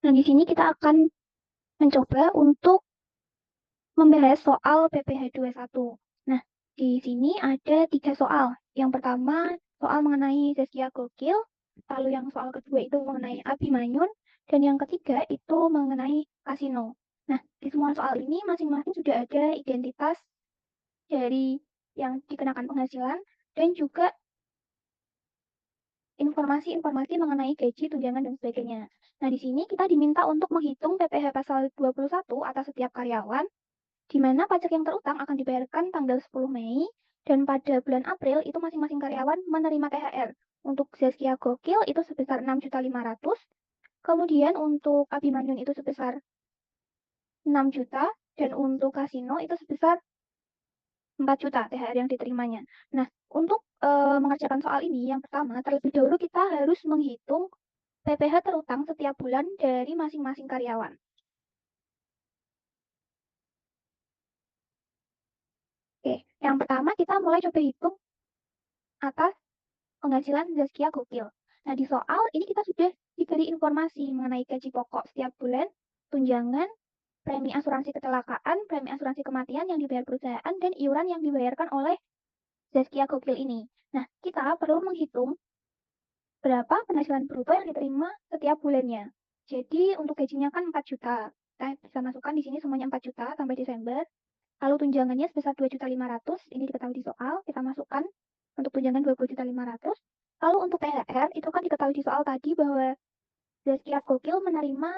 Nah, di sini kita akan mencoba untuk membahas soal PPh 21. Nah, di sini ada 3 soal. Yang pertama, soal mengenai Zaskia Gokil, lalu yang soal kedua itu mengenai Abimanyun, dan yang ketiga itu mengenai kasino. Nah, di semua soal ini masing-masing sudah ada identitas dari yang dikenakan penghasilan dan juga informasi-informasi mengenai gaji, tunjangan, dan sebagainya. Nah, di sini kita diminta untuk menghitung PPh pasal 21 atas setiap karyawan, di mana pajak yang terutang akan dibayarkan tanggal 10 Mei, dan pada bulan April itu masing-masing karyawan menerima THR. Untuk Zaskia Gokil itu sebesar 6.500.000, kemudian untuk Abimanyun itu sebesar 6 juta, dan untuk kasino itu sebesar 4 juta THR yang diterimanya. Nah, untuk mengerjakan soal ini, yang pertama, terlebih dahulu kita harus menghitung PPh terutang setiap bulan dari masing-masing karyawan. Oke, yang pertama kita mulai coba hitung atas penghasilan Zaskia Gokil. Nah, di soal ini kita sudah diberi informasi mengenai gaji pokok setiap bulan, tunjangan, premi asuransi kecelakaan, premi asuransi kematian yang dibayar perusahaan, dan iuran yang dibayarkan oleh Zaskia Gokil ini. Nah, kita perlu menghitung berapa penghasilan bruto yang diterima setiap bulannya. Jadi, untuk gajinya kan 4 juta. Kita bisa masukkan di sini semuanya 4 juta sampai Desember. Lalu tunjangannya sebesar 2.500.000, ini diketahui di soal, kita masukkan untuk tunjangan 20.500.000. Lalu untuk THR, itu kan diketahui di soal tadi bahwa Zaskia Gokil menerima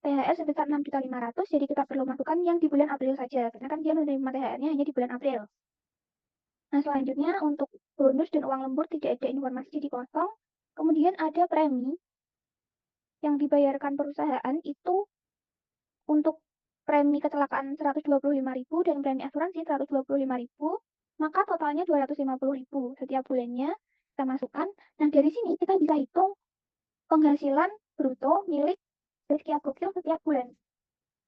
THR sebesar 6.500.000, jadi kita perlu masukkan yang di bulan April saja, karena kan dia menerima THR-nya hanya di bulan April. Nah, selanjutnya untuk bonus dan uang lembur tidak ada informasi, jadi kosong. Kemudian ada premi yang dibayarkan perusahaan itu untuk premi kecelakaan 125.000 dan premi asuransi 125.000, maka totalnya 250.000 setiap bulannya kita masukkan. Nah, dari sini kita bisa hitung penghasilan bruto milik Zaskia Gokil setiap bulan.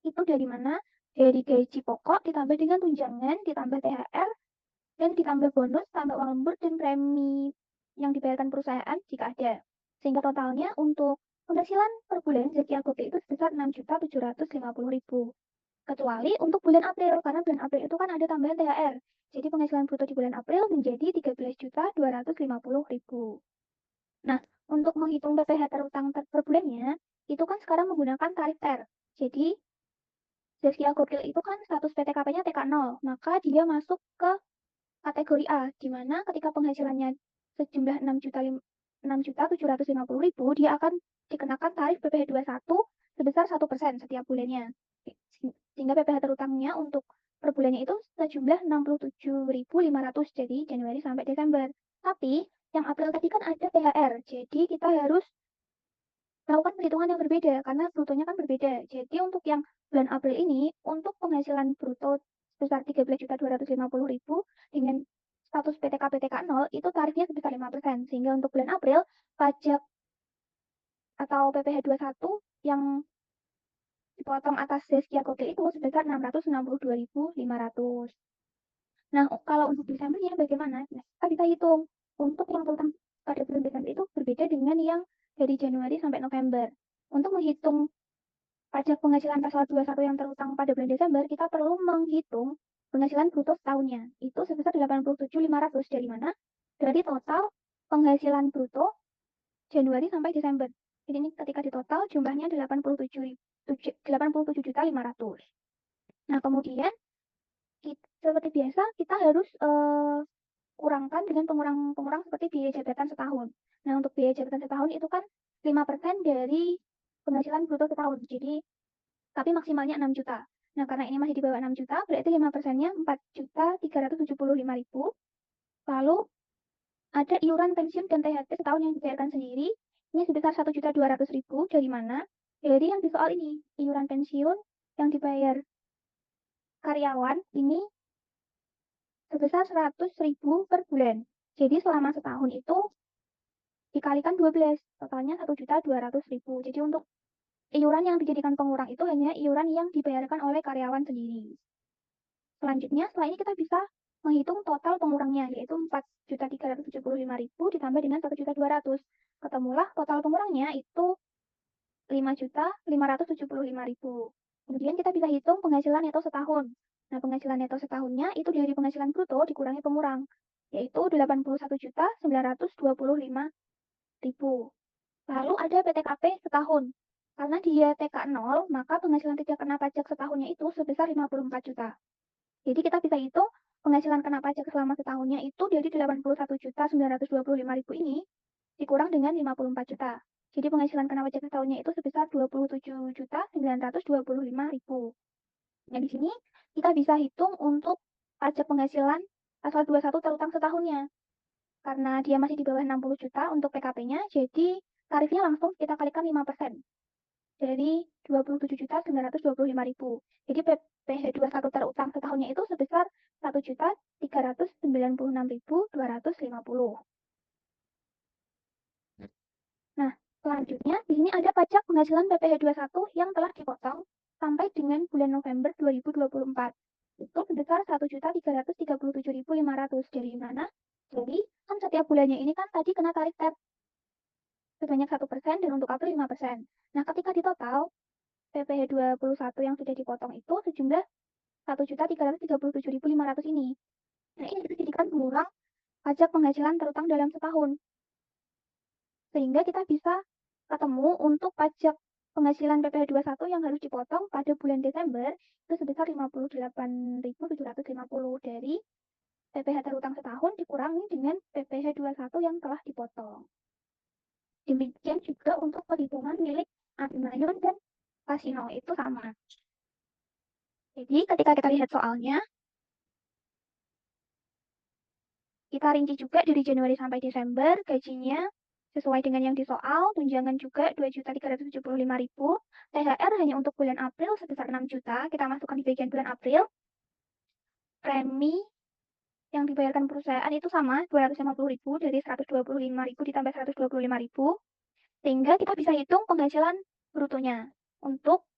Itu dari mana? Dari gaji pokok ditambah dengan tunjangan, ditambah THR, dan ditambah bonus, tambah uang lembur, dan premi yang dibayarkan perusahaan jika ada. Sehingga totalnya untuk penghasilan per bulan Zaskia Gokil itu sebesar 6.750.000. Kecuali untuk bulan April, karena bulan April itu kan ada tambahan THR. Jadi penghasilan bruto di bulan April menjadi 13.250.000. Nah, untuk menghitung PPh terutang per bulannya, itu kan sekarang menggunakan tarif R. Jadi, Zaskia Gokil itu kan status PTKP-nya TK0, maka dia masuk ke kategori A, di mana ketika penghasilannya sejumlah 6.750.000, dia akan dikenakan tarif PPh 21 sebesar 1% setiap bulannya. Sehingga PPh terutangnya untuk per bulannya itu sejumlah 67.500, jadi Januari sampai Desember. Tapi yang April tadi kan ada THR, jadi kita harus melakukan perhitungan yang berbeda karena brutonya kan berbeda. Jadi untuk yang bulan April ini, untuk penghasilan bruto sebesar 13.250.000 dengan status PTK 0 itu tarifnya sebesar 5%. Sehingga untuk bulan April, pajak atau PPh 21 yang dipotong atas Zaskia Gokil itu sebesar 662.500. Nah, kalau untuk Desembernya bagaimana? Nah, kita bisa hitung. Untuk yang terutang pada bulan Desember itu berbeda dengan yang dari Januari sampai November. Untuk menghitung pajak penghasilan pasal 21 yang terutang pada bulan Desember, kita perlu menghitung penghasilan bruto setahunnya. Itu sebesar 87.500. Dari mana? Dari total penghasilan bruto Januari sampai Desember. Jadi ini ketika di total jumlahnya 87.500. Nah, kemudian seperti biasa kita harus kurangkan dengan pengurang seperti biaya jabatan setahun. Nah, untuk biaya jabatan setahun itu kan 5% dari penghasilan bruto setahun. Jadi, tapi maksimalnya 6 juta. Nah, karena ini masih di bawah 6 juta, berarti 5%-nya 4.375.000. Lalu, ada iuran pensiun dan THT setahun yang dibayarkan sendiri. Ini sebesar 1.200.000. Dari mana? Dari yang di soal ini. Iuran pensiun yang dibayar karyawan ini sebesar 100.000 per bulan. Jadi selama setahun itu dikalikan 12, totalnya 1.200.000. Jadi untuk iuran yang dijadikan pengurang itu hanya iuran yang dibayarkan oleh karyawan sendiri. Selanjutnya, setelah ini kita bisa menghitung total pengurangnya, yaitu 4.375.000 ditambah dengan 1.200.000. Ketemulah total pengurangnya itu 5.575.000. Kemudian kita bisa hitung penghasilan neto setahun. Nah, penghasilan neto setahunnya itu dari penghasilan bruto dikurangi pengurang, yaitu 81.925.000. Lalu ada PTKP setahun. Karena dia TK 0, maka penghasilan tidak kena pajak setahunnya itu sebesar 54 juta. Jadi kita bisa hitung penghasilan kena pajak selama setahunnya itu dari 81.925.000 ini dikurang dengan 54 juta. Jadi penghasilan kena pajak setahunnya itu sebesar 27.925.000. Nah, di sini kita bisa hitung untuk pajak penghasilan pasal 21 terutang setahunnya. Karena dia masih di bawah 60 juta untuk PKP-nya, jadi tarifnya langsung kita kalikan 5% dari 27.925.000. Jadi PPh 21 terutang setahunnya itu sebesar 1.396.250. Nah, selanjutnya di sini ada pajak penghasilan PPh 21 yang telah dipotong sampai dengan bulan November 2024. Itu sebesar 1.337.500. Dari mana? Jadi, kan setiap bulannya ini kan tadi kena tarif TEP sebanyak 1% dan untuk April 5%. Nah, ketika di total, PPh 21 yang sudah dipotong itu sejumlah 1.337.500 ini. Nah, ini dijadikan pengurang pajak penghasilan terutang dalam setahun. Sehingga kita bisa ketemu untuk pajak penghasilan PPh 21 yang harus dipotong pada bulan Desember itu sebesar 58.750 dari PPh terutang setahun dikurangi dengan PPh 21 yang telah dipotong. Demikian juga untuk perhitungan milik Abimanyu dan Kasino itu sama. Jadi ketika kita lihat soalnya, kita rinci juga dari Januari sampai Desember gajinya sesuai dengan yang di soal, tunjangan juga 2.375.000, THR hanya untuk bulan April sebesar 6 juta, kita masukkan di bagian bulan April. Premi yang dibayarkan perusahaan itu sama, 250.000 dari 125.000 ditambah 125.000, sehingga kita bisa hitung penghasilan brutonya untuk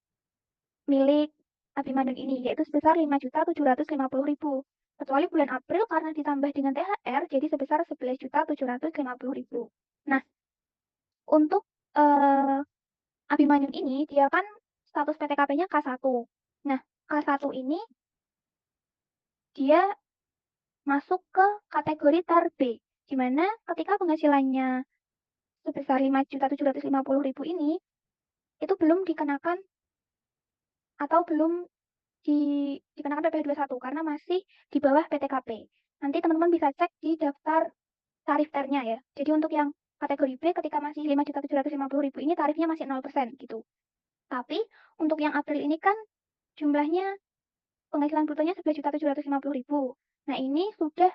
milik Abimanyu ini, yaitu sebesar 5.750.000. Kecuali bulan April karena ditambah dengan THR, jadi sebesar 11.750.000. Nah, untuk Abimanyu ini, dia kan status PTKP-nya K1. Nah, K1 ini dia masuk ke kategori TAR B, di mana ketika penghasilannya sebesar 5.750.000 ini, itu belum dikenakan atau belum dikenakan PPh 21 karena masih di bawah PTKP. Nanti teman-teman bisa cek di daftar tarif TER-nya ya. Jadi untuk yang kategori B ketika masih 5.750.000 ini tarifnya masih 0% gitu. Tapi untuk yang April ini kan jumlahnya penghasilan brutonya 11.750.000. Nah, ini sudah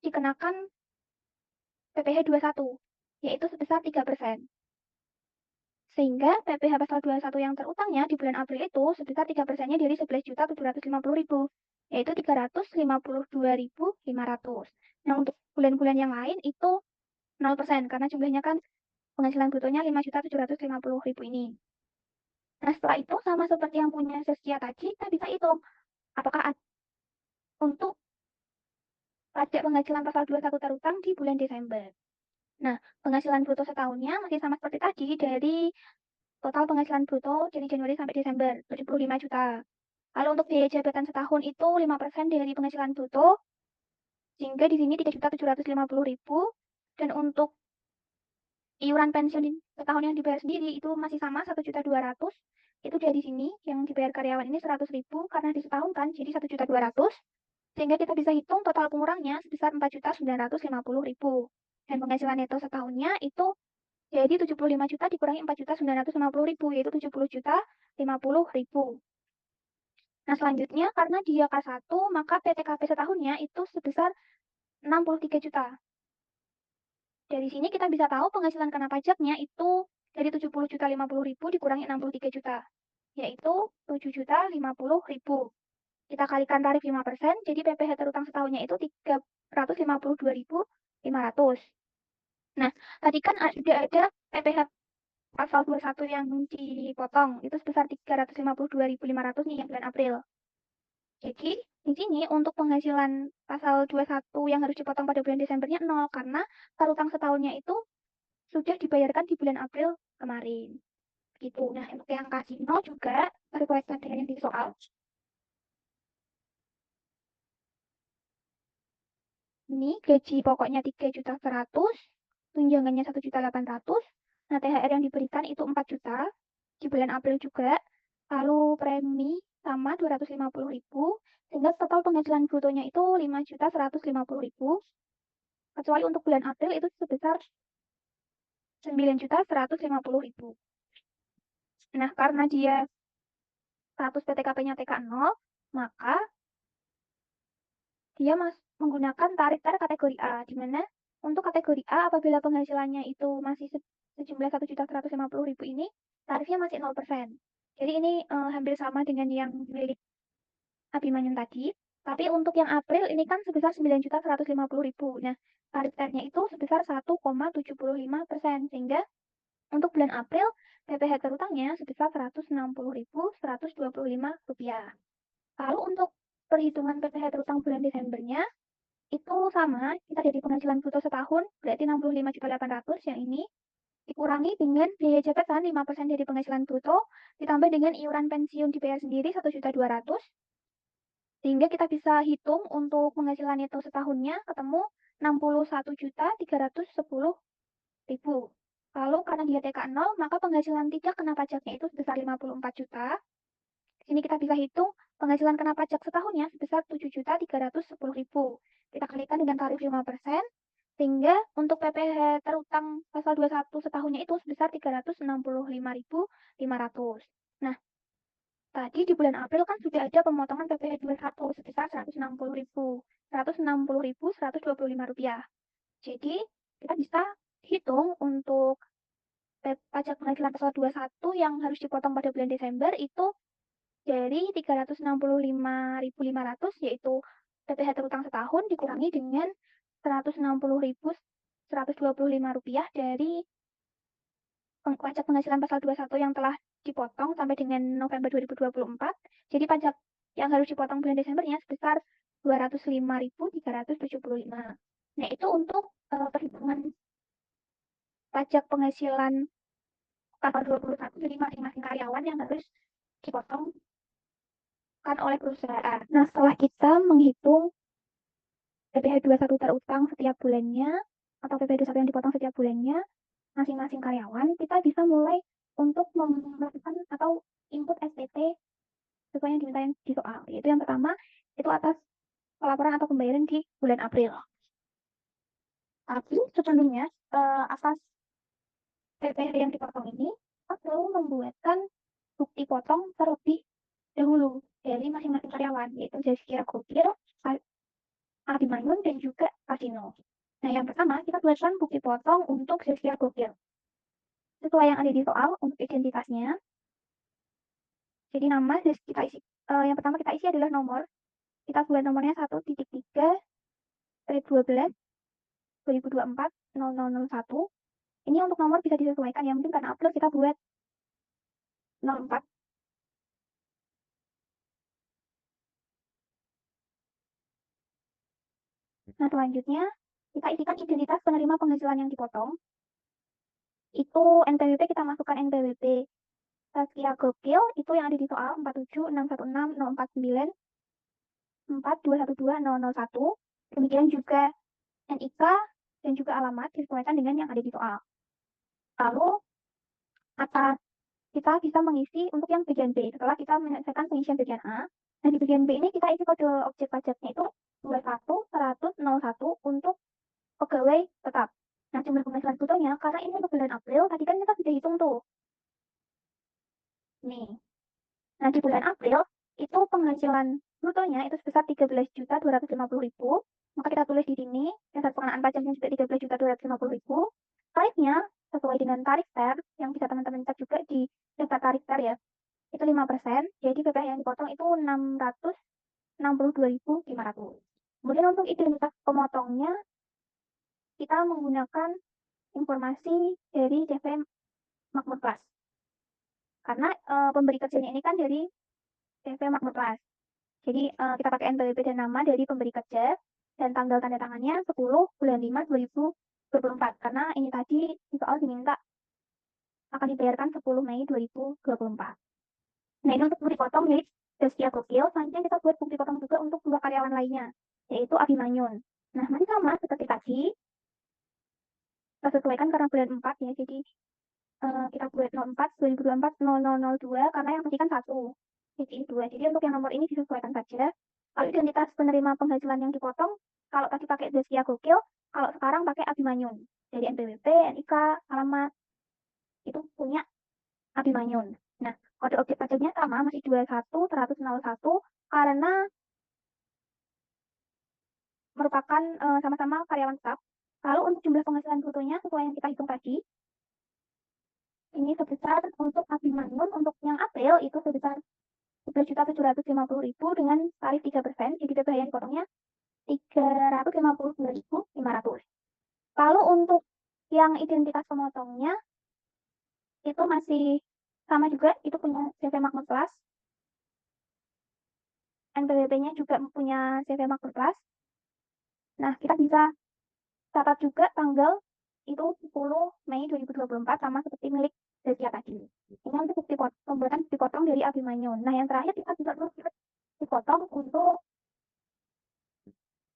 dikenakan PPh 21 yaitu sebesar 3%. Sehingga PPh pasal 21 yang terutangnya di bulan April itu sebesar 3%-nya dari 11.750.000, yaitu 352.500. Nah, untuk bulan-bulan yang lain itu 0% karena jumlahnya kan penghasilan brutonya 5.750.000 ini. Nah, setelah itu sama seperti yang punya Zaskia tadi, kita bisa hitung apakah untuk pajak penghasilan pasal 21 terutang di bulan Desember. Nah, penghasilan bruto setahunnya masih sama seperti tadi dari total penghasilan bruto dari Januari sampai Desember, 75 juta. Lalu untuk biaya jabatan setahun itu 5% dari penghasilan bruto, sehingga di sini 3.750.000. Dan untuk iuran pensiun setahun yang dibayar sendiri itu masih sama 1.200.000. Itu dari sini yang dibayar karyawan ini 100.000 karena disetahunkan jadi 1.200.000. Sehingga kita bisa hitung total pengurangnya sebesar 4.950.000. Dan penghasilan neto setahunnya itu jadi 75 juta dikurangi 4.950.000 yaitu 70.050.000. Nah, selanjutnya karena dia K1 maka PTKP setahunnya itu sebesar 63 juta. Dari sini kita bisa tahu penghasilan kena pajaknya itu dari 70.050.000 dikurangi 63 juta, yaitu 7.050.000. Kita kalikan tarif 5%, jadi PPh terutang setahunnya itu 352.500. Nah, tadi kan sudah ada PPh pasal 21 yang dipotong, itu sebesar 352.500 nih yang bulan April. Jadi, di sini untuk penghasilan pasal 21 yang harus dipotong pada bulan Desembernya 0, karena terutang setahunnya itu sudah dibayarkan di bulan April kemarin. gitu. Nah, untuk yang kasino juga sesuaikan dengan yang di soal. Ini gaji pokoknya 3.100.000, tunjangannya 1.800.000. Nah, THR yang diberikan itu 4 juta di bulan April juga. Lalu premi sama 250.000, sehingga total penghasilan brutonya itu 5.150.000. Kecuali untuk bulan April itu sebesar 9.150.000. Nah, karena dia status PTKP-nya TK0, maka dia menggunakan tarif kategori A, di mana untuk kategori A apabila penghasilannya itu masih sejumlah 1.150.000 ini, tarifnya masih 0%. Jadi ini hampir sama dengan yang milik Abimanyun tadi. Tapi untuk yang April ini kan sebesar 9.150.000. Nah, tarif T-nya itu sebesar 1,75%, sehingga untuk bulan April PPh terutangnya sebesar Rp160.125. Lalu untuk perhitungan PPh terutang bulan Desembernya itu sama, kita jadi penghasilan bruto setahun berarti 65.800.000 yang ini dikurangi dengan biaya jabatan 5% dari penghasilan bruto ditambah dengan iuran pensiun dibayar sendiri 1.200.000, sehingga kita bisa hitung untuk penghasilan itu setahunnya ketemu 61.310.000. Lalu karena dia TK0, maka penghasilan tidak kena pajaknya itu sebesar 54 juta. Di sini kita bisa hitung penghasilan kena pajak setahunnya sebesar 7.310.000. Kita kalikan dengan tarif 5%, sehingga untuk PPh terutang pasal 21 setahunnya itu sebesar 365.500. Nah, tadi di bulan April kan sudah ada pemotongan PPh 21 sebesar 160.125 rupiah. Jadi, kita bisa hitung untuk pajak penghasilan pasal 21 yang harus dipotong pada bulan Desember itu dari 365.500, yaitu PPh terutang setahun dikurangi dengan 160.125 rupiah dari pajak penghasilan pasal 21 yang telah dipotong sampai dengan November 2024. Jadi pajak yang harus dipotong bulan Desembernya sebesar 205.375. Nah, itu untuk perhitungan pajak penghasilan pasal 21 dari masing-masing karyawan yang harus dipotong kan oleh perusahaan. Nah, setelah kita menghitung PPh 21 terutang setiap bulannya atau PPh 21 yang dipotong setiap bulannya masing-masing karyawan, kita bisa mulai untuk melakukan atau input SPT sesuai yang diminta di soal. Yaitu yang pertama, itu atas pelaporan atau pembayaran di bulan April. Tapi sebelumnya, atas PPh yang dipotong ini, kita perlu membuatkan bukti potong terlebih dahulu dari masing-masing karyawan, yaitu Zaskia Gokil, Abimanyun, dan juga Kasino. Nah, yang pertama, kita buatkan bukti potong untuk Zaskia Gokil. Sesuai yang ada di soal untuk identitasnya. Jadi nama kita isi, yang pertama kita isi adalah nomor. Kita buat nomornya 1.3/12/2024/0001. Ini untuk nomor bisa disesuaikan, yang penting karena upload kita buat 04. Nah, selanjutnya kita isikan identitas penerima penghasilan yang dipotong. Itu NPWP, kita masukkan NPWP Zaskia Gokil itu yang ada di soal 4761604212001. Demikian juga NIK dan juga alamat disesuaikan dengan yang ada di soal. Lalu atas kita bisa mengisi untuk yang bagian B setelah kita menyelesaikan pengisian bagian A. Nah, di bagian B ini kita isi kode objek pajaknya itu 21.100.01 untuk pegawai tetap. Nah, jumlah penghasilan brutonya karena ini untuk bulan April tadi kan kita sudah hitung tuh. Nih. Nah, di bulan April itu penghasilan brutonya itu sebesar 13.250.000. Maka kita tulis di sini dasar pengenaan pajaknya juga 13.250.000. Tarifnya sesuai dengan tarif TER yang bisa teman-teman cek juga di daftar tarif TER ya. Itu 5%. Jadi PPh yang dipotong itu 662.500. Kemudian untuk identitas pemotongnya kita menggunakan informasi dari CV Makmur Plus. Karena pemberi kerjanya ini kan dari CV Makmur Plus. Jadi kita pakai NPWP dan nama dari pemberi kerja dan tanggal tanda tangannya 10 bulan 5 2024. Karena ini tadi soal diminta akan dibayarkan 10 Mei 2024. Nah, ini untuk bukti potong milik Zaskia Gokil. Selanjutnya kita buat bukti potong juga untuk 2 karyawan lainnya, yaitu Abimanyun. Nah, masih sama seperti tadi, kita sesuaikan karena bulan 4 ya, jadi kita buat 04 2024 0002 karena yang tadi kan 1, jadi ini 2. Jadi untuk yang nomor ini disesuaikan saja. Kalau identitas penerima penghasilan yang dipotong, kalau tadi pakai Zaskia Gokil, kalau sekarang pakai Abimanyun. Jadi NPWP, NIK, alamat, itu punya Abimanyun. Nah, kode objek pajaknya sama, masih 21.101 karena merupakan sama-sama karyawan tetap. Lalu untuk jumlah penghasilan brutonya sesuai yang kita hitung tadi, ini sebesar untuk Abimanyun untuk yang April itu sebesar 11.750.000 dengan tarif 3%, jadi PPh yang dipotongnya 352.500. Lalu untuk yang identitas pemotongnya itu masih sama juga, itu punya CV Makmur Plus. NPWP-nya juga punya CV Makmur Plus. Nah, kita bisa catat juga tanggal itu 10 Mei 2024 sama seperti milik Zaskia tadi. Ini untuk bukti pembuatan bukti potong dari Abimanyun. Nah, yang terakhir kita juga perlu bukti potong untuk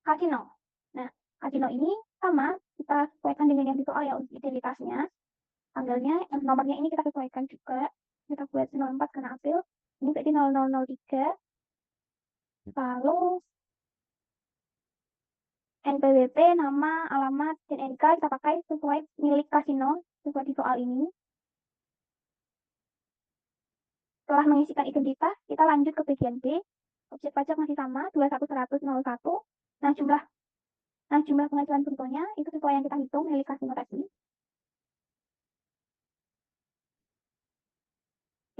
Kasino. Nah, Kasino ini sama, kita sesuaikan dengan yang di soal ya untuk identitasnya. Tanggalnya, nomornya ini kita sesuaikan juga. Kita buat 04 karena April. Ini jadi 0003. Lalu NPWP, nama, alamat, dan NIK kita pakai sesuai milik kasino, sesuai di soal ini. Setelah mengisikan identitas, kita lanjut ke bagian B. Objek pajak masih sama, 21.100.01. Nah, jumlah penghasilan brutonya itu sesuai yang kita hitung milik kasino tadi.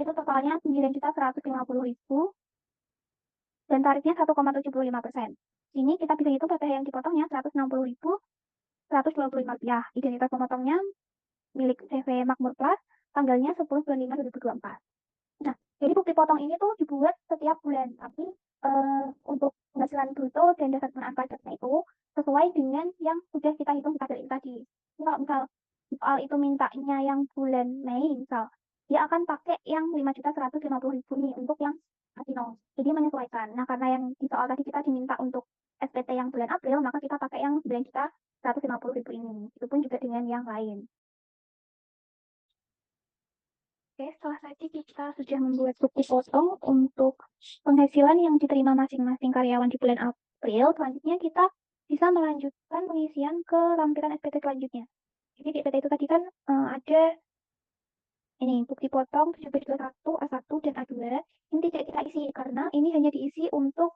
Itu totalnya 9.150.000 dan tarifnya 1,75%. Ini kita bisa hitung PPh yang dipotongnya 160.125 rupiah. Identitas pemotongnya milik CV Makmur Plus, tanggalnya 10/25/2024. Nah, jadi bukti potong ini tuh dibuat setiap bulan, tapi untuk penghasilan bruto dan dasar pengenaan pajaknya itu sesuai dengan yang sudah kita hitung di tabel ini tadi. Kalau misal soal itu mintanya yang bulan Mei, misal dia akan pakai yang 5.150.000 nih untuk yang kasino. Jadi menyesuaikan. Nah, karena yang di soal tadi kita diminta untuk SPT yang bulan April, maka kita pakai yang 9.150.000 ini. Itu pun juga dengan yang lain. Oke, setelah tadi kita sudah membuat bukti potong untuk penghasilan yang diterima masing-masing karyawan di bulan April, selanjutnya kita bisa melanjutkan pengisian ke lampiran SPT selanjutnya. Jadi di SPT itu tadi kan ada ini bukti potong 1721, A1, dan A2. Ini tidak kita isi karena ini hanya diisi untuk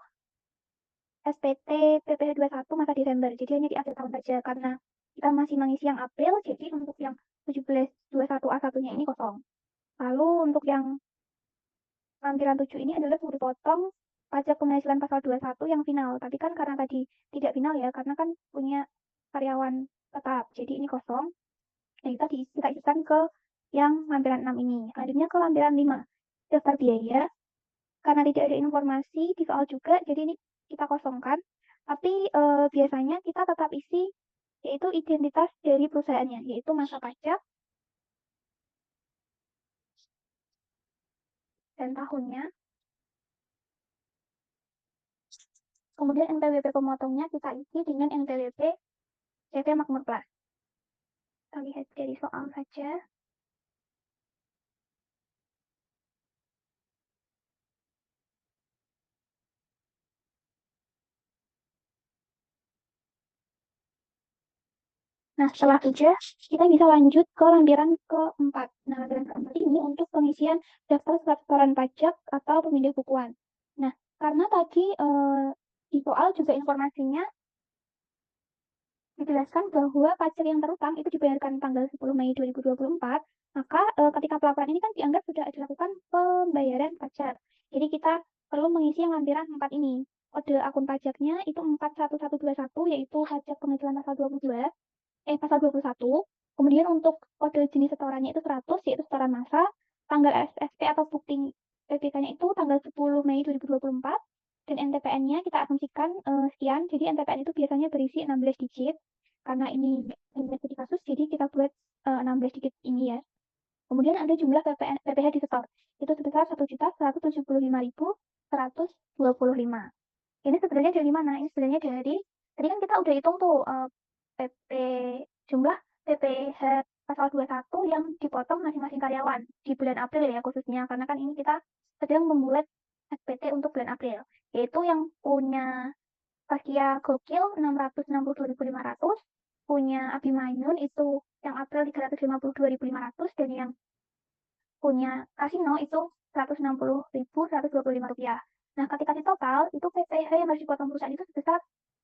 SPT PPh 21 masa Desember. Jadi hanya di akhir tahun saja karena kita masih mengisi yang April, jadi untuk yang 1721 A1-nya ini kosong. Lalu untuk yang lampiran 7 ini adalah bukti potong pajak penghasilan pasal 21 yang final. Tapi kan karena tadi tidak final ya, karena kan punya karyawan tetap. Jadi ini kosong. Nah, kita isikan ke yang lampiran 6 ini. Selanjutnya ke lampiran 5. Daftar biaya. Karena tidak ada informasi di soal juga, jadi ini kita kosongkan. Tapi biasanya kita tetap isi yaitu identitas dari perusahaannya, yaitu masa pajak dan tahunnya. Kemudian NPWP pemotongnya kita isi dengan NPWP CV Makmur Plus. Kita lihat dari soal saja. Nah, setelah sudah, kita bisa lanjut ke lampiran keempat. Nah, lampiran keempat ini untuk pengisian daftar surat setoran pajak atau pemindah bukuan. Nah, karena tadi di soal juga informasinya dijelaskan bahwa pajak yang terutang itu dibayarkan tanggal 10 Mei 2024, maka ketika pelaporan ini kan dianggap sudah dilakukan pembayaran pajak. Jadi kita perlu mengisi yang lampiran 4 ini. Kode akun pajaknya itu 41121, yaitu pajak penghasilan pasal 22, pasal 21. Kemudian untuk kode jenis setorannya itu 100, yaitu setoran massa. Tanggal SSP atau bukti PPK-nya itu tanggal 10 Mei 2024. Dan NTPN-nya kita asumsikan sekian. Jadi NTPN itu biasanya berisi 16 digit. Karena ini investigasi kasus, jadi kita buat 16 digit ini ya. Kemudian ada jumlah PPh disetor, itu sebesar 1.175.125. Ini sebenarnya dari mana? Ini sebenarnya dari tadi kan kita udah hitung tuh, PP jumlah PPh pasal 21 yang dipotong masing-masing karyawan di bulan April ya khususnya, karena kan ini kita sedang membuat SPT untuk bulan April, yaitu yang punya Paskia Gokil 662.500, punya Abimanyun itu yang April 352.500, dan yang punya kasino itu Rp160.125. Nah, ketika di total, itu PPh yang harus dipotong perusahaan itu sebesar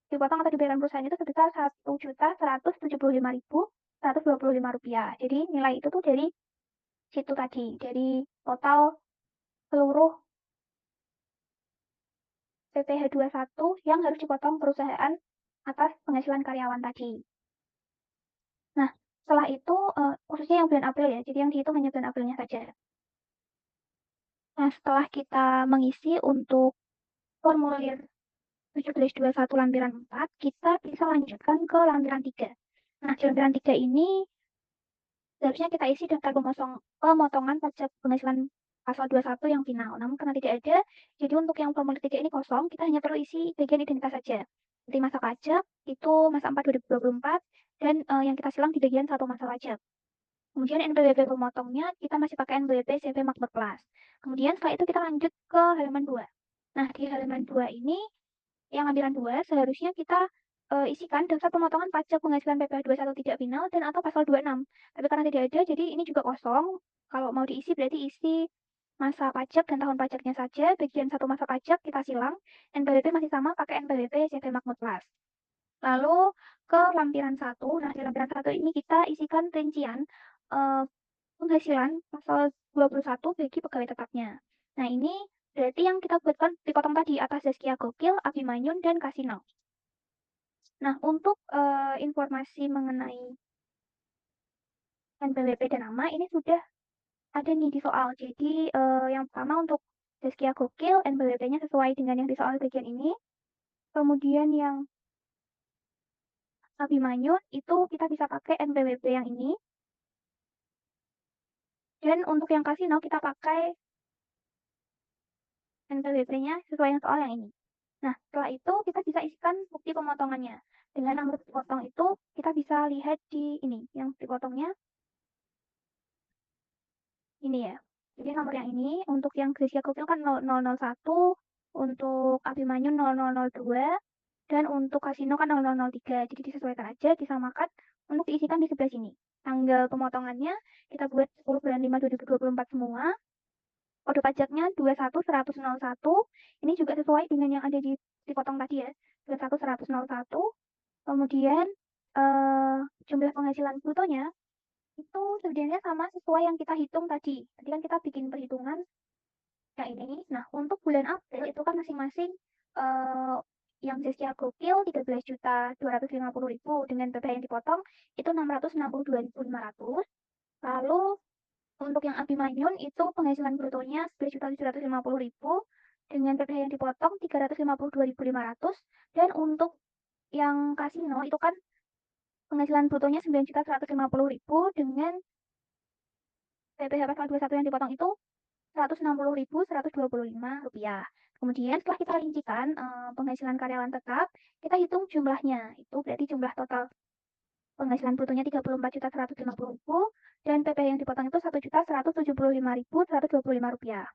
dipotong atau dibayarkan perusahaan itu sebesar Rp1.175.125. Jadi nilai itu tuh dari situ tadi, dari total seluruh PPh 21 yang harus dipotong perusahaan atas penghasilan karyawan tadi. Nah, setelah itu khususnya yang bulan April ya, jadi yang dihitung hanya bulan Aprilnya saja. Nah, setelah kita mengisi untuk formulir 1721 lampiran 4, kita bisa lanjutkan ke lampiran 3. Nah, di lampiran 3 ini seharusnya kita isi daftar pemotongan pajak penghasilan pasal 21 yang final. Namun karena tidak ada, jadi untuk yang formulir 3 ini kosong, kita hanya perlu isi bagian identitas saja. Seperti masa pajak, itu masa 4 2024, dan yang kita silang di bagian 1 masa pajak. Kemudian NPWP pemotongnya, kita masih pakai NPWP CV Makmur Plus. Kemudian setelah itu kita lanjut ke halaman 2. Nah, di halaman 2 ini, yang lampiran 2, seharusnya kita isikan daftar pemotongan pajak penghasilan PPh 21 tidak final dan atau pasal 26. Tapi karena tidak ada, jadi ini juga kosong. Kalau mau diisi berarti isi masa pajak dan tahun pajaknya saja. Bagian 1 masa pajak kita silang. NPWP masih sama pakai NPWP CV Makmur Plus. Lalu ke lampiran 1. Nah, di lampiran 1 ini kita isikan rincian penghasilan pasal 21 bagi pegawai tetapnya. Nah, ini berarti yang kita buatkan dipotong tadi atas Zaskia Gokil, Abimanyun, dan Kasino. Nah, untuk informasi mengenai NPWP dan nama ini sudah ada nih di soal. Jadi yang pertama untuk Zaskia Gokil, NPWP-nya sesuai dengan yang di soal bagian ini. Kemudian yang Abimanyun itu kita bisa pakai NPWP yang ini. Dan untuk yang Kasino kita pakai NPWP-nya sesuai yang soal yang ini. Nah, setelah itu kita bisa isikan bukti pemotongannya. Dengan nomor dipotong itu kita bisa lihat di ini, yang dipotongnya ini ya. Jadi nomor yang ini, untuk yang Gracia Gokil kan 0001, untuk Abimanyu 0002, dan untuk Kasino kan 0003. Jadi disesuaikan aja, disamakan untuk diisikan di sebelah sini. Tanggal pemotongannya kita buat 10 bulan 5 2024 semua. Kode pajaknya 21.100.01. Ini juga sesuai dengan yang ada dipotong tadi ya. 21.100.01. Kemudian jumlah penghasilan brutonya itu sebenarnya sama sesuai yang kita hitung tadi. Tadi kan kita bikin perhitungan yang ini. Nah, untuk bulan April itu kan masing-masing yang Zaskia Gokil 13.250.000 dengan PPh yang dipotong itu 662.500. Lalu untuk yang Abimanyun itu penghasilan brutonya 11.750.000 dengan PPh yang dipotong 352.500, dan untuk yang Kasino itu kan penghasilan brutonya 9.150.000 dengan PPh pasal 21 yang dipotong itu Rp160.125. Kemudian setelah kita rincikan penghasilan karyawan tetap, kita hitung jumlahnya. Itu berarti jumlah total penghasilan brutonya Rp34.150.000 dan PPh yang dipotong itu Rp1.175.125.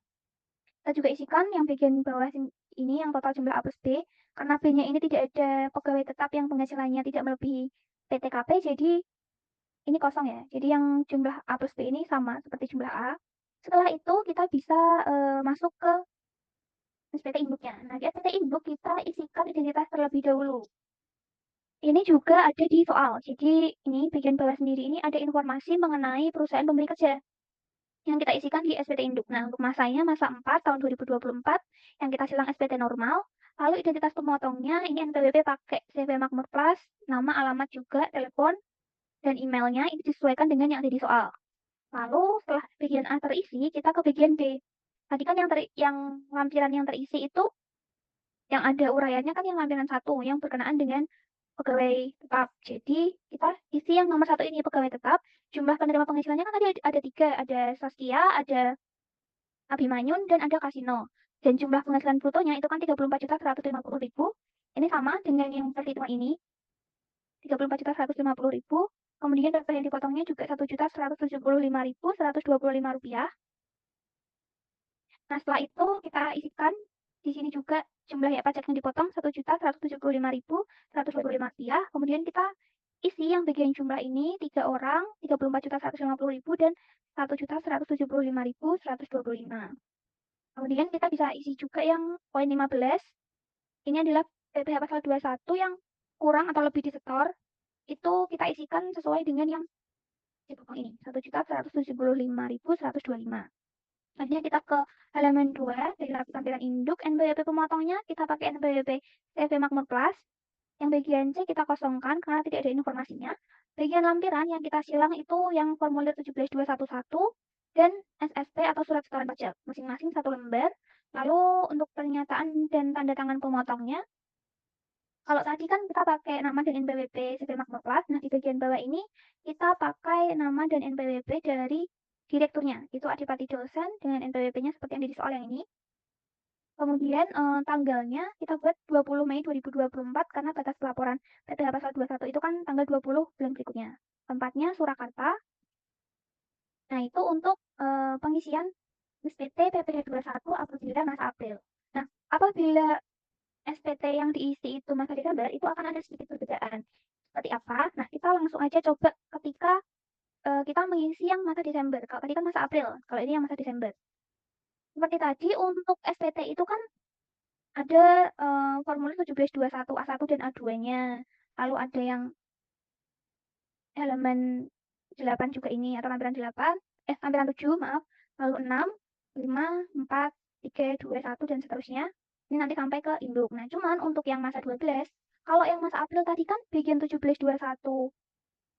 Kita juga isikan yang bagian bawah ini yang total jumlah A plus B. Karena B-nya ini tidak ada pegawai tetap yang penghasilannya tidak melebihi PTKP, jadi ini kosong ya. Jadi yang jumlah A plus B ini sama seperti jumlah A. Setelah itu kita bisa masuk ke SPT induknya. Nah, di SPT induk kita isikan identitas terlebih dahulu. Ini juga ada di soal. Jadi ini bagian bawah sendiri ini ada informasi mengenai perusahaan pemberi kerja yang kita isikan di SPT induk. Nah, untuk masanya masa 4 tahun 2024 yang kita silang SPT normal. Lalu identitas pemotongnya ini NPWP pakai CV Makmur Plus, nama, alamat juga, telepon, dan emailnya ini disesuaikan dengan yang ada di soal. Lalu setelah bagian A terisi, kita ke bagian B. Tadi kan yang lampiran yang terisi itu yang ada uraiannya kan yang lampiran 1 yang berkenaan dengan pegawai tetap. Jadi kita isi yang nomor 1 ini, pegawai tetap. Jumlah penerima penghasilannya kan tadi ada 3, ada Saskia, ada Abimanyun, dan ada Kasino. Dan jumlah penghasilan brutonya itu kan 34.150.000. Ini sama dengan yang perhitungan ini, 34.150.000. Kemudian data yang dipotongnya juga Rp1.175.125. Nah, setelah itu kita isikan di sini juga jumlah ya pajak yang dipotong Rp1.175.125. Kemudian kita isi yang bagian jumlah ini 3 orang, 34.150.000 dan Rp1.175.125. Kemudian kita bisa isi juga yang poin 15. Ini adalah PPh pasal 21 yang kurang atau lebih disetor. Itu kita isikan sesuai dengan yang dipotong ini, Rp1.175.125. Selanjutnya kita ke halaman 2 dari lapisan tampilan induk. NPWP pemotongnya kita pakai NPWP CV Makmur Plus. Yang bagian C kita kosongkan karena tidak ada informasinya. Bagian lampiran yang kita silang itu yang formulir 17211 dan SSP atau surat setoran pajak, masing-masing 1 lembar. Lalu untuk pernyataan dan tanda tangan pemotongnya, kalau tadi kan kita pakai nama dan NPWP CV Makmur Plus. Nah, di bagian bawah ini kita pakai nama dan NPWP dari direkturnya. Itu Adipati Dosen dengan NPWP-nya seperti yang di soal yang ini. Kemudian tanggalnya kita buat 20 Mei 2024 karena batas pelaporan PPh pasal 21 itu kan tanggal 20 bulan berikutnya. Tempatnya Surakarta. Nah, itu untuk pengisian SPT PPh 21 apabila masa April. Nah, apabila SPT yang diisi itu masa Desember, itu akan ada sedikit perbedaan. Seperti apa? Nah, kita langsung aja coba ketika kita mengisi yang masa Desember. Kalau tadi kan masa April, kalau ini yang masa Desember. Seperti tadi untuk SPT itu kan ada formulir 1721 A1 dan A2-nya. Lalu ada yang halaman 8 juga ini atau lampiran 8, lampiran 7, maaf. Lalu 6, 5, 4, 3, 2, 1 dan seterusnya. Ini nanti sampai ke induk. Nah, cuman untuk yang masa 12, kalau yang masa April tadi kan bagian 1721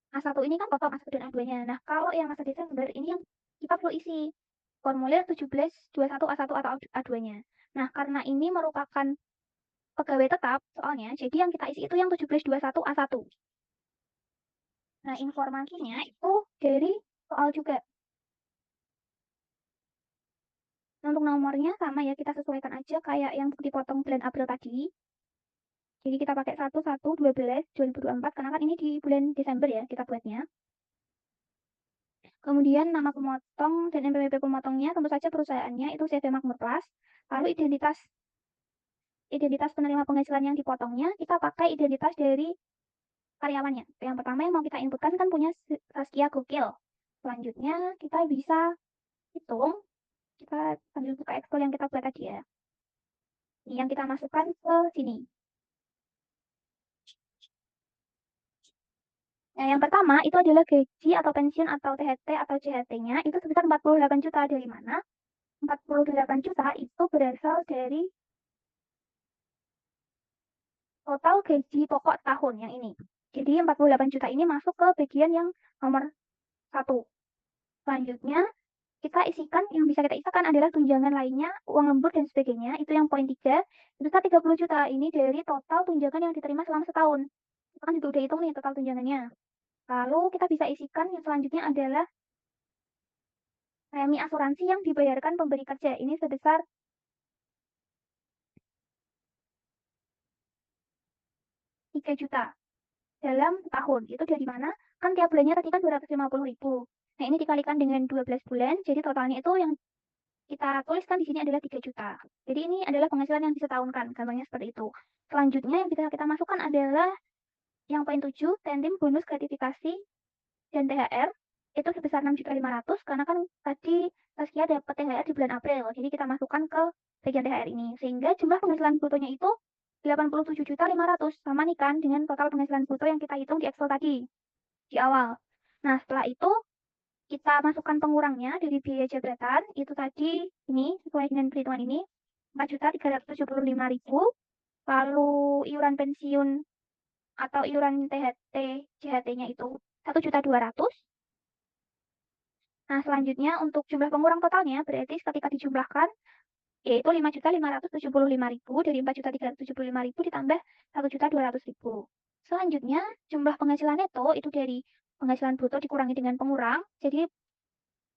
A1 ini kan potong A1 dan A2-nya. Nah, kalau yang masa Desember ini yang kita perlu isi formulir 1721 A1 atau A2-nya. Nah, karena ini merupakan pegawai tetap soalnya, jadi yang kita isi itu yang 1721 A1. Nah, informasinya itu dari soal juga. Nah, untuk nomornya sama ya, kita sesuaikan aja kayak yang dipotong bulan April tadi. Jadi kita pakai 11/12/2024 karena kan ini di bulan Desember ya kita buatnya. Kemudian nama pemotong dan NPWP pemotongnya tentu saja perusahaannya itu CV Makmur Plus. Lalu identitas penerima penghasilan yang dipotongnya kita pakai identitas dari karyawannya. Yang pertama yang mau kita inputkan kan punya Saskia Gokil. Selanjutnya kita bisa hitung, kita sambil buka Excel yang kita buat tadi ya. Ini yang kita masukkan ke sini. Nah, yang pertama itu adalah gaji atau pensiun atau THT atau CHT-nya itu sebesar 48 juta. Dari mana? 48 juta itu berasal dari total gaji pokok tahun yang ini. Jadi 48 juta ini masuk ke bagian yang nomor 1. Selanjutnya kita isikan, yang bisa kita isikan adalah tunjangan lainnya, uang lembur dan sebagainya. Itu yang poin 3. Sebesar 30 juta ini dari total tunjangan yang diterima selama setahun. Kita kan juga udah hitung nih total tunjangannya. Lalu kita bisa isikan yang selanjutnya adalah premi asuransi yang dibayarkan pemberi kerja. Ini sebesar 3 juta dalam tahun. Itu dari mana? Kan tiap bulannya tadi kan 250.000. Nah, ini dikalikan dengan 12 bulan, jadi totalnya itu yang kita tuliskan di sini adalah 3 juta. Jadi ini adalah penghasilan yang disetahunkan, gampangnya seperti itu. Selanjutnya yang bisa kita masukkan adalah yang poin 7, tendim bonus gratifikasi dan THR itu sebesar 6.500.000 karena kan tadi Saskia dapat THR di bulan April. Jadi kita masukkan ke bagian THR ini sehingga jumlah penghasilan brutonya itu 87.500.000, sama nih kan dengan total penghasilan bruto yang kita hitung di Excel tadi di awal. Nah, setelah itu kita masukkan pengurangnya dari biaya jabatan itu tadi ini sesuai dengan perhitungan ini 4.375.000. Lalu iuran pensiun atau iuran THT JHT-nya itu 1.200.000. Nah, selanjutnya untuk jumlah pengurang totalnya berarti ketika dijumlahkan yaitu 5.575.000 dari 4.375.000 ditambah 1.200.000. Selanjutnya, jumlah penghasilan neto itu dari penghasilan bruto dikurangi dengan pengurang. Jadi,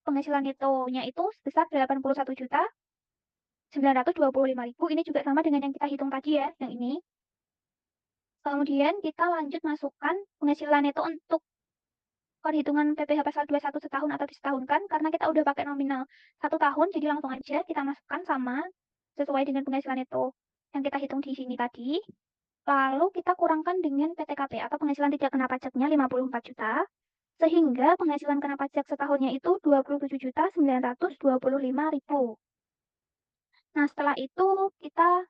penghasilan netonya itu sebesar 81.925.000. Ini juga sama dengan yang kita hitung tadi ya, yang ini. Kemudian kita lanjut masukkan penghasilan neto untuk perhitungan PPh pasal 21 setahun atau disetahunkan, karena kita udah pakai nominal 1 tahun, jadi langsung aja kita masukkan sama sesuai dengan penghasilan neto yang kita hitung di sini tadi. Lalu kita kurangkan dengan PTKP atau penghasilan tidak kena pajaknya 54 juta, sehingga penghasilan kena pajak setahunnya itu 27.925.000. Nah, setelah itu kita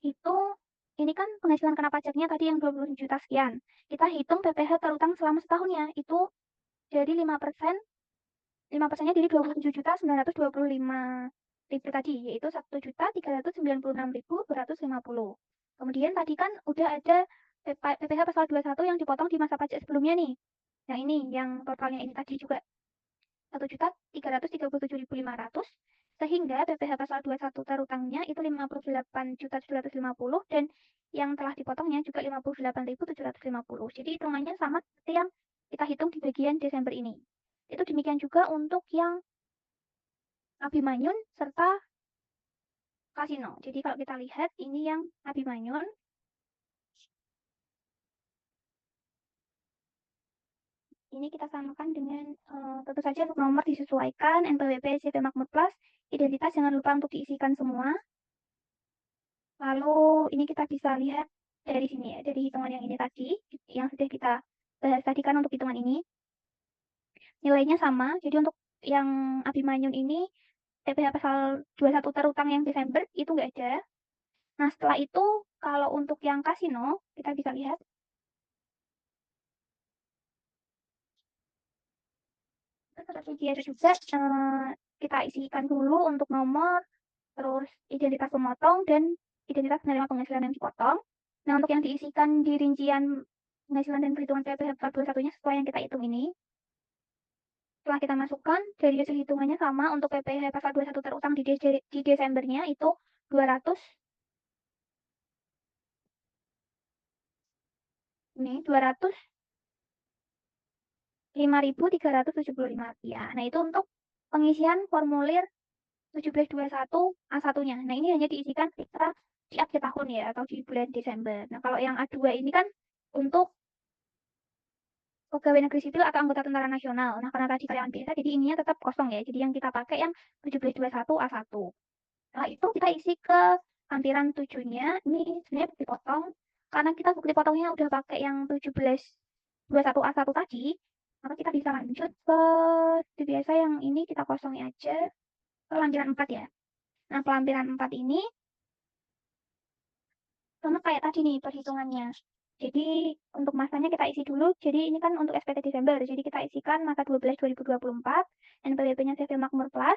hitung, ini kan penghasilan kena pajaknya tadi yang 20 juta sekian. Kita hitung PPh terutang selama setahunnya, itu jadi 5%, 5%-nya jadi 27.925.000 tadi, yaitu 1.396.250. Kemudian tadi kan udah ada PPh pasal 21 yang dipotong di masa pajak sebelumnya nih. Yang ini, yang totalnya ini tadi juga 1.337.500, sehingga PPh pasal 21 terutangnya itu 58.750 dan yang telah dipotongnya juga 58.750. Jadi hitungannya sama seperti yang kita hitung di bagian Desember ini. Itu demikian juga untuk yang Abimanyun serta Kasino. Jadi kalau kita lihat ini yang Abimanyun, ini kita samakan dengan tentu saja untuk nomor disesuaikan, NPWP, CV Makmur Plus, identitas jangan lupa untuk diisikan semua. Lalu ini kita bisa lihat dari sini ya, dari hitungan yang ini tadi, yang sudah kita bahas tadi kan untuk hitungan ini. Nilainya sama, jadi untuk yang Abimanyun ini, PPh pasal 21 terutang yang Desember, itu nggak ada. Nah, setelah itu, kalau untuk yang kasino, kita bisa lihat. Strategi ada juga, kita isikan dulu untuk nomor, terus identitas pemotong, dan identitas penerima penghasilan yang dipotong. Nah, untuk yang diisikan di rincian penghasilan dan perhitungan PPh 21-nya sesuai yang kita hitung ini. Setelah kita masukkan, dari hasil hitungannya sama untuk PPh pasal 21 terutang di Desembernya itu 200, ini 205.375 rupiah. Nah, itu untuk pengisian formulir 1721 A1-nya. Nah, ini hanya diisikan ketika di akhir tahun ya, atau di bulan Desember. Nah, kalau yang A2 ini kan untuk pegawai negeri sipil atau anggota tentara nasional. Nah, karena tadi karyawan biasa, jadi ininya tetap kosong ya. Jadi yang kita pakai yang 1721 A1. Nah, itu kita isi ke lampiran 7-nya. Ini sebenarnya bukti potong. Karena kita bukti potongnya udah pakai yang 1721 A1 tadi, maka kita bisa lanjut ke seperti biasa yang ini kita kosongi aja ke lampiran 4 ya. Nah, ke lampiran 4 ini sama kayak tadi nih perhitungannya. Jadi untuk masanya kita isi dulu. Jadi ini kan untuk SPT Desember. Jadi kita isikan masa 12 2024, NPWP-nya CV Makmur Plus.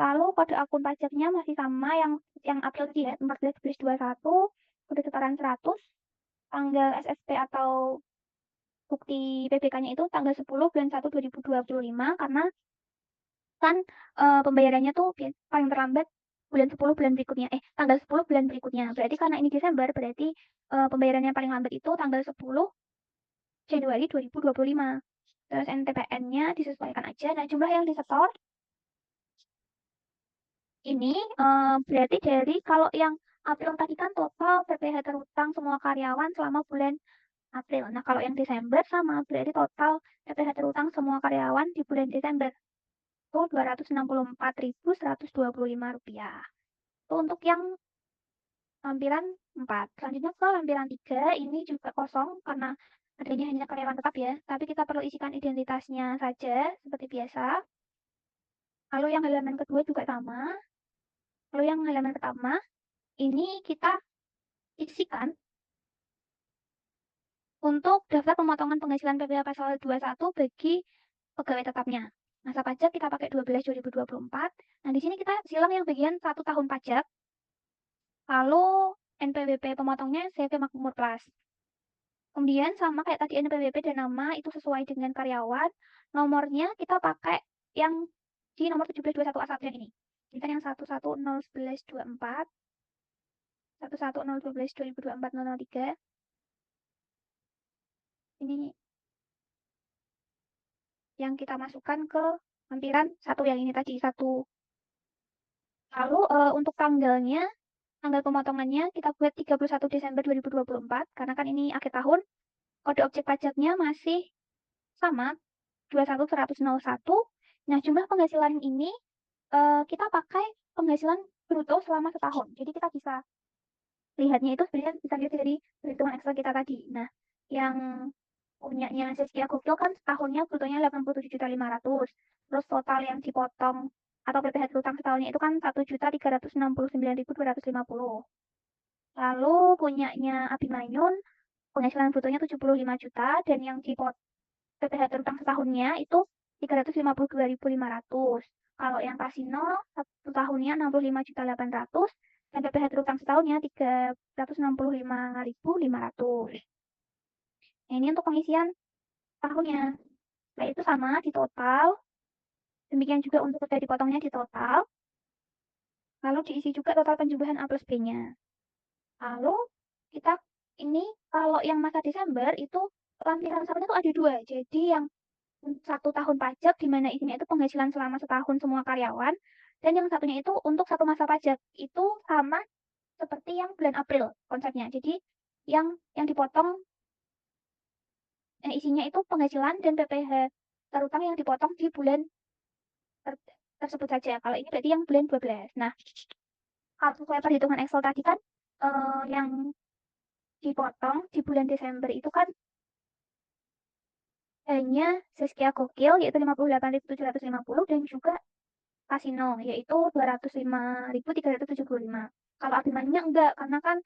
Lalu kode akun pajaknya masih sama yang April ya, 14/11/21, kode setoran 100, tanggal SSP atau bukti PBK-nya itu tanggal 10 bulan 1 2025, karena kan pembayarannya tuh paling terlambat bulan 10 bulan berikutnya, tanggal 10 bulan berikutnya. Berarti karena ini Desember, berarti pembayarannya paling lambat itu tanggal 10 Januari 2025. Terus NTPN-nya disesuaikan aja. Nah, jumlah yang disetor ini berarti dari kalau yang April tadi kan total PPh terutang semua karyawan selama bulan April. Nah, kalau yang Desember sama berarti total PPh terutang semua karyawan di bulan Desember itu Rp264.125. Itu untuk yang lampiran 4. Selanjutnya ke lampiran 3, ini juga kosong karena adanya hanya karyawan tetap ya, tapi kita perlu isikan identitasnya saja seperti biasa. Lalu yang halaman kedua juga sama. Lalu yang halaman pertama, ini kita isikan untuk daftar pemotongan penghasilan PPh pasal 21 bagi pegawai tetapnya. Masa pajak kita pakai 12 2024. Nah, di sini kita silang yang bagian 1 tahun pajak. Lalu NPWP pemotongnya CV Makmur Plus. Kemudian sama kayak tadi NPWP dan nama itu sesuai dengan karyawan. Nomornya kita pakai yang di nomor 1721 A1 yang ini. Ini kan yang 11011124. 11.012.2024.003. Ini yang kita masukkan ke lampiran satu yang ini tadi, satu. Lalu untuk tanggalnya, tanggal pemotongannya kita buat 31 Desember 2024, karena kan ini akhir tahun. Kode objek pajaknya masih sama, 21.101. Nah, jumlah penghasilan ini kita pakai penghasilan bruto selama setahun. Jadi kita bisa lihatnya itu sebenarnya bisa lihat dari perhitungan Excel kita tadi. Nah, yang punyanya Saskia Gokil kan setahunnya brutonya 87.500.000. Terus total yang dipotong atau PPh terutang setahunnya itu kan 1.369.250. Lalu punyanya Abimanyun penghasilan brutonya 75 juta dan yang dipotong PPh terutang setahunnya itu 352.500. Kalau yang kasino satu tahunnya 65.800 dan PPh terutang setahunnya 365.500. Nah, ini untuk pengisian tahunnya. Nah, itu sama di total. Demikian juga untuk dari dipotongnya di total. Lalu diisi juga total penjumlahan A plus B-nya. Lalu kita ini kalau yang masa Desember itu lampiran satunya itu ada dua. Jadi yang 1 tahun pajak di mana isinya itu penghasilan selama setahun semua karyawan dan yang satunya itu untuk 1 masa pajak. Itu sama seperti yang bulan April konsepnya. Jadi yang dipotong isinya itu penghasilan dan PPh terutang yang dipotong di bulan tersebut saja. Kalau ini berarti yang bulan 12. Nah, kalau sesuai perhitungan Excel tadi kan yang dipotong di bulan Desember itu kan hanya Saskia Gokil yaitu 58.750 dan juga kasino yaitu 205.375. Kalau Abimanyunya enggak karena kan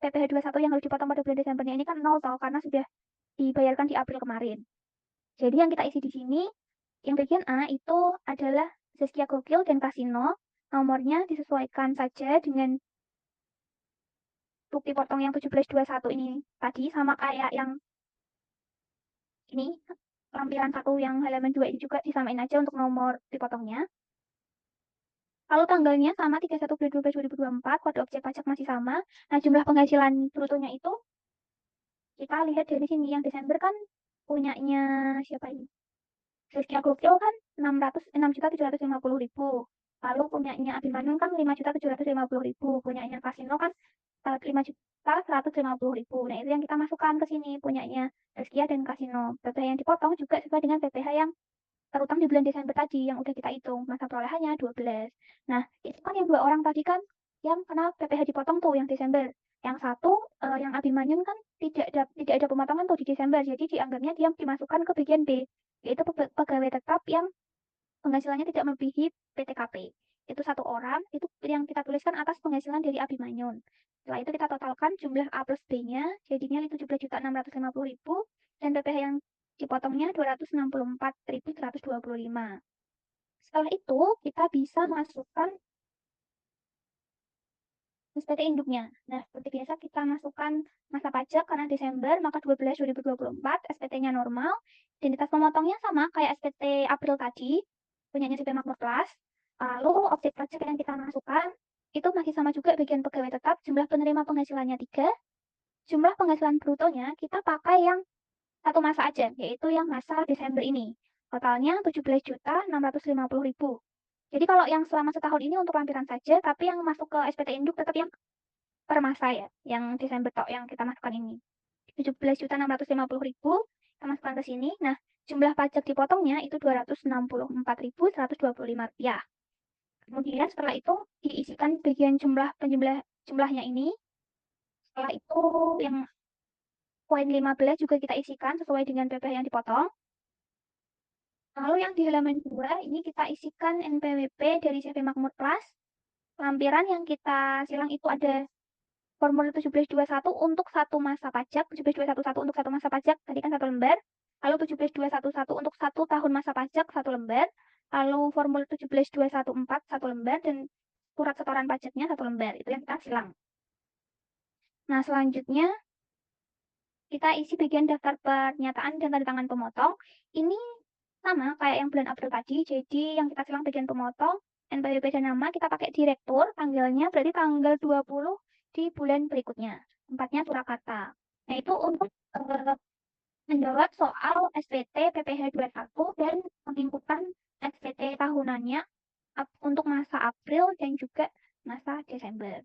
PPh 21 yang harus dipotong pada bulan Desembernya ini kan 0 toh karena sudah dibayarkan di April kemarin. Jadi yang kita isi di sini yang bagian A itu adalah Saskia Gokil dan kasino. Nomornya disesuaikan saja dengan bukti potong yang 1721 ini tadi sama kayak yang ini lampiran 1 yang halaman 2 ini juga disamain aja untuk nomor dipotongnya. Lalu tanggalnya sama 31 Bulan 12 2024, kode objek pajak masih sama. Nah, jumlah penghasilan brutonya itu kita lihat dari sini yang Desember kan punyanya siapa ini? Saskia Gokil kan 6.750.000. Lalu punyanya Abimanyu kan 5.750.000. Punyanya Kasino kan 5.150.000. Nah, itu yang kita masukkan ke sini punyanya Saskia dan Kasino. PPh yang dipotong juga sesuai dengan PPh yang terutang di bulan Desember tadi yang udah kita hitung. Masa perolehannya 12. Nah, itu kan yang 2 orang tadi kan yang kena PPh dipotong tuh yang Desember. Yang satu yang Abimanyun kan tidak ada pemotongan tuh di Desember. Jadi dianggapnya dia dimasukkan ke bagian B, yaitu pegawai tetap yang penghasilannya tidak melebihi PTKP. Itu 1 orang, itu yang kita tuliskan atas penghasilan dari Abimanyun. Setelah itu kita totalkan jumlah A plus B-nya, jadinya 17.650.000 dan PPh yang dipotongnya 264.125. Setelah itu kita bisa masukkan SPT induknya. Nah, seperti biasa kita masukkan masa pajak karena Desember, maka 12 2024 SPT-nya normal. Identitas pemotongnya sama kayak SPT April tadi, punyanya CP Makmur Plus. Lalu objek pajak yang kita masukkan itu masih sama juga bagian pegawai tetap, jumlah penerima penghasilannya 3. Jumlah penghasilan brutonya kita pakai yang 1 masa aja, yaitu yang masa Desember ini. Totalnya 17.650.000. Jadi kalau yang selama setahun ini untuk lampiran saja, tapi yang masuk ke SPT induk tetap yang per masa ya, yang Desember tok yang kita masukkan ini. 17.650.000 kita masukkan ke sini. Nah, jumlah pajak dipotongnya itu Rp264.125. Kemudian setelah itu diisikan bagian jumlahnya ini. Setelah itu yang poin 15 juga kita isikan sesuai dengan PPh yang dipotong. Lalu yang di halaman 2 ini kita isikan NPWP dari CV Makmur Plus. Lampiran yang kita silang itu ada formulir 1721 untuk 1 masa pajak, 1721 untuk 1 masa pajak, tadi kan 1 lembar. Lalu 17211 untuk 1 tahun masa pajak 1 lembar. Lalu formulir 17214 1 lembar dan surat setoran pajaknya 1 lembar. Itu yang kita silang. Nah, selanjutnya kita isi bagian daftar pernyataan dan tanda tangan pemotong. Ini sama kayak yang bulan April tadi. Jadi yang kita silang bagian pemotong, NPWP dan nama kita pakai direktur, tanggalnya berarti tanggal 20 di bulan berikutnya. Empatnya Surakarta. Nah, itu untuk menjawab soal SPT PPh 21 dan menginputkan SPT tahunannya untuk masa April dan juga masa Desember.